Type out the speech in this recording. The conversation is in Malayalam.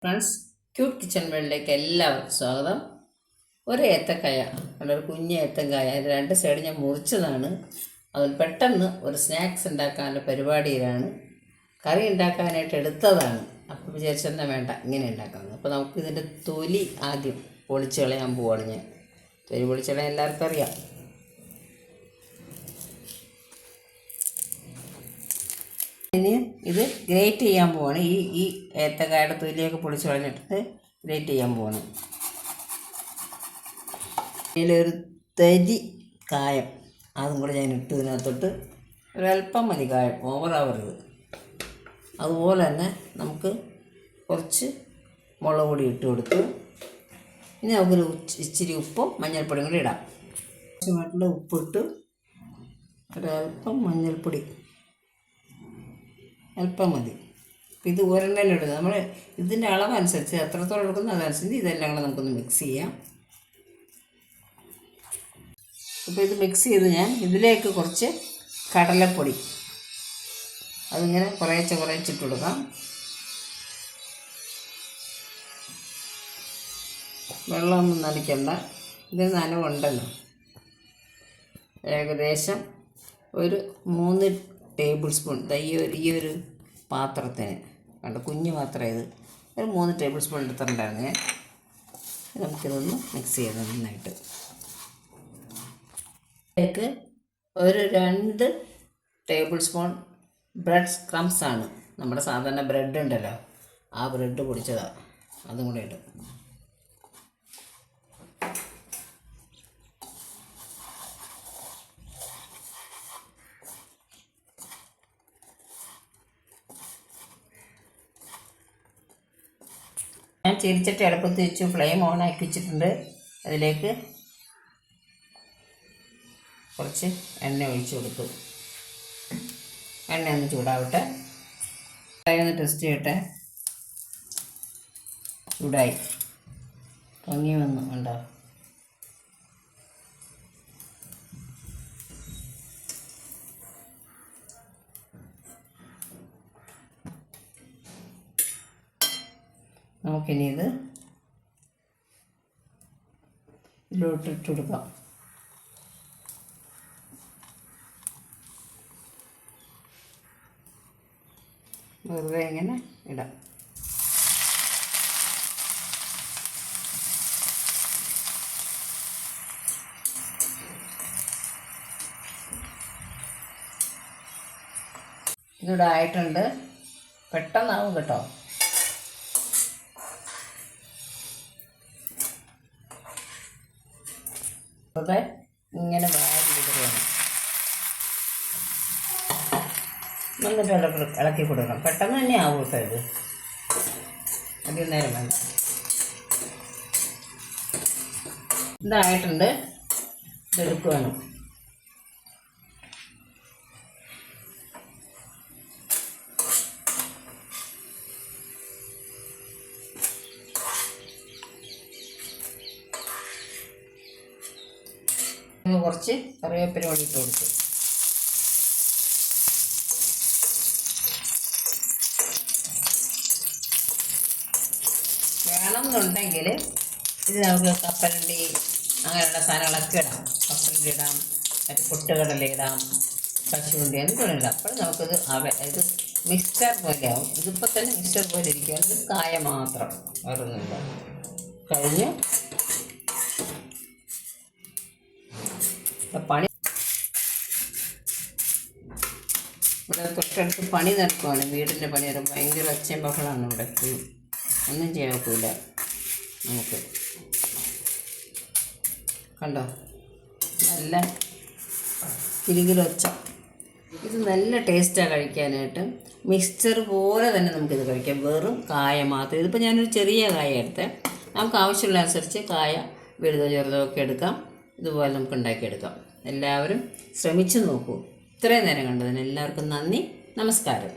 ഫ്രണ്ട്സ്, ക്യൂട്ട് കിച്ചൺ വേൾഡിലേക്ക് എല്ലാവർക്കും സ്വാഗതം. ഒരു ഏത്തക്കായ, വളരെ കുഞ്ഞ ഏത്തക്കായ, അതിൻ്റെ രണ്ട് സൈഡ് ഞാൻ മുറിച്ചതാണ്. അതിൽ പെട്ടെന്ന് ഒരു സ്നാക്സ് ഉണ്ടാക്കാനുള്ള പരിപാടിയിലാണ്. കറി ഉണ്ടാക്കാനായിട്ട് എടുത്തതാണ്. അപ്പോൾ വിചാരിച്ചെന്നാൽ വേണ്ട, ഇങ്ങനെ ഉണ്ടാക്കാമെന്ന്. അപ്പോൾ നമുക്കിതിൻ്റെ തൊലി ആദ്യം പൊളിച്ച് കളയാൻ പോവാണ് ഞാൻ. തൊലി പൊളിച്ച് കളയാൻ എല്ലാവർക്കും അറിയാം. ഇനി ഇത് ഗ്രേറ്റ് ചെയ്യാൻ പോവാണ്. ഈ ഏത്തക്കായുടെ തൊലിയൊക്കെ പൊളിച്ച് കളഞ്ഞിട്ട് ഗ്രേറ്റ് ചെയ്യാൻ പോവാണ്. ഇതിലൊരു തരി കായം അതും കൂടെ ഞാൻ ഇട്ട് ഇതിനകത്തോട്ട് ഒരല്പം മതി, കായം ഓവറാവരുത്. അതുപോലെ തന്നെ നമുക്ക് കുറച്ച് മുളക് പൊടി ഇട്ട് കൊടുത്തു. ഇനി നമുക്കൊരു ഇച്ചിരി ഉപ്പും മഞ്ഞൾപ്പൊടിയും കൂടി ഇടാം. ആവശ്യമായിട്ടുള്ള ഉപ്പിട്ട് ഒരല്പം മഞ്ഞൾപ്പൊടി അല്പം മതി. ഇത് ഒരെണ്ണം ഇടുന്നത് നമ്മൾ ഇതിൻ്റെ അളവനുസരിച്ച് എത്രത്തോളം എടുക്കുന്നു അതനുസരിച്ച് ഇതെല്ലാം കൂടെ നമുക്കൊന്ന് മിക്സ് ചെയ്യാം. അപ്പോൾ ഇത് മിക്സ് ചെയ്ത് ഞാൻ ഇതിലേക്ക് കുറച്ച് കടലപ്പൊടി അതിങ്ങനെ കുറേച്ചിട്ട് കൊടുക്കാം. വെള്ളമൊന്നും നനയ്ക്കണ്ട, ഇതിന് നനവുണ്ടല്ലോ. ഏകദേശം ഒരു 3 ടേബിൾ സ്പൂൺ ഈ ഒരു പാത്രത്തിന് കണ്ട കുഞ്ഞു പാത്രം ഇത് ഒരു 3 ടേബിൾ സ്പൂൺ എടുത്തിട്ടുണ്ടായിരുന്നു ഞാൻ. നമുക്കിതൊന്ന് മിക്സ് ചെയ്ത് നന്നായിട്ട് ഇതിലേക്ക് ഒരു 2 ടേബിൾ സ്പൂൺ ബ്രെഡ് ക്രംസ് ആണ്. നമ്മുടെ സാധാരണ ബ്രെഡ് ഉണ്ടല്ലോ, ആ ബ്രെഡ് പൊടിച്ചതാണ്, അതും കൂടെ ഇടും. ഞാൻ ചീനിച്ചട്ടി അടുപ്പത്ത് വെച്ചു, ഫ്ലെയിം ഓൺ ആക്കി വെച്ചിട്ടുണ്ട്. അതിലേക്ക് കുറച്ച് എണ്ണ ഒഴിച്ചു കൊടുത്തു. എണ്ണ ഒന്ന് ചൂടാവട്ടെ, ഒന്ന് ടെസ്റ്റ് ചെയ്യട്ടെ. ചൂടായി പൊങ്ങി വന്നു, ഉണ്ടോ? നമുക്കിനി ഇത് ഇതിലോട്ടിട്ട് കൊടുക്കാം. വെറുതെ ഇങ്ങനെ ഇടാം. ഇതിവിടെ ആയിട്ടുണ്ട്. പെട്ടെന്നാവും കേട്ടോ. അതെ, ഇങ്ങനെ വേണം. എന്നിട്ട് ഇളക്കി കൊടുക്കണം. പെട്ടെന്ന് തന്നെ ആവും കേട്ടോ. ഇത് അധികം നേരം വേണ്ട. ഇതായിട്ടുണ്ട്, ഇതെടുക്കുകയാണ്. കുറച്ച് കറിവേപ്പില കൂടി ഇട്ട് കൊടുത്തു. വേണമെന്നുണ്ടെങ്കിൽ ഇത് നമുക്ക് കപ്പലണ്ടി അങ്ങനെയുള്ള സാധനങ്ങളൊക്കെ ഇടാം. കപ്പലണ്ടി ഇടാം, മറ്റു പൊട്ടുകടല ഇടാം, കശുവണ്ടി എന്തുകൊണ്ട് ഇടാം. അപ്പോൾ നമുക്കിത് ഇത് മിക്സ്ചർ പോലെയാവും. ഇതിപ്പോൾ തന്നെ മിക്സ്ചർ പോലെ ഇരിക്കുകയാണ്. ഇത് കായ മാത്രം, വേറൊന്നുമില്ല. കഴിഞ്ഞ് പണി ഇവിടെ തൊട്ടടുത്ത് പണി നടക്കുവാണ്, വീടിൻ്റെ പണി. ഭയങ്കര ഒച്ചയും ബഹളമാണ് ഇവിടെ. ഒന്നും ചെയ്യാൻ ഒക്കില്ല നമുക്ക്. കണ്ടോ, നല്ല കിലുകിലൊച്ച. ഇത് നല്ല ടേസ്റ്റാണ് കഴിക്കാനായിട്ട്. മിക്സ്ചർ പോലെ തന്നെ നമുക്കിത് കഴിക്കാം, വെറും കായ മാത്രം. ഇതിപ്പോൾ ഞാനൊരു ചെറിയ കായ എടുത്തേ. നമുക്ക് ആവശ്യമുള്ള അനുസരിച്ച് കായ വലുതോ ചെറുതോ ഒക്കെ എടുക്കാം. ഇതുപോലെ നമുക്ക് ഉണ്ടാക്കിയെടുക്കാം. എല്ലാവരും ശ്രമിച്ചു നോക്കൂ. ഇത്രയും നേരം കണ്ടതിന് എല്ലാവർക്കും നന്ദി, നമസ്കാരം.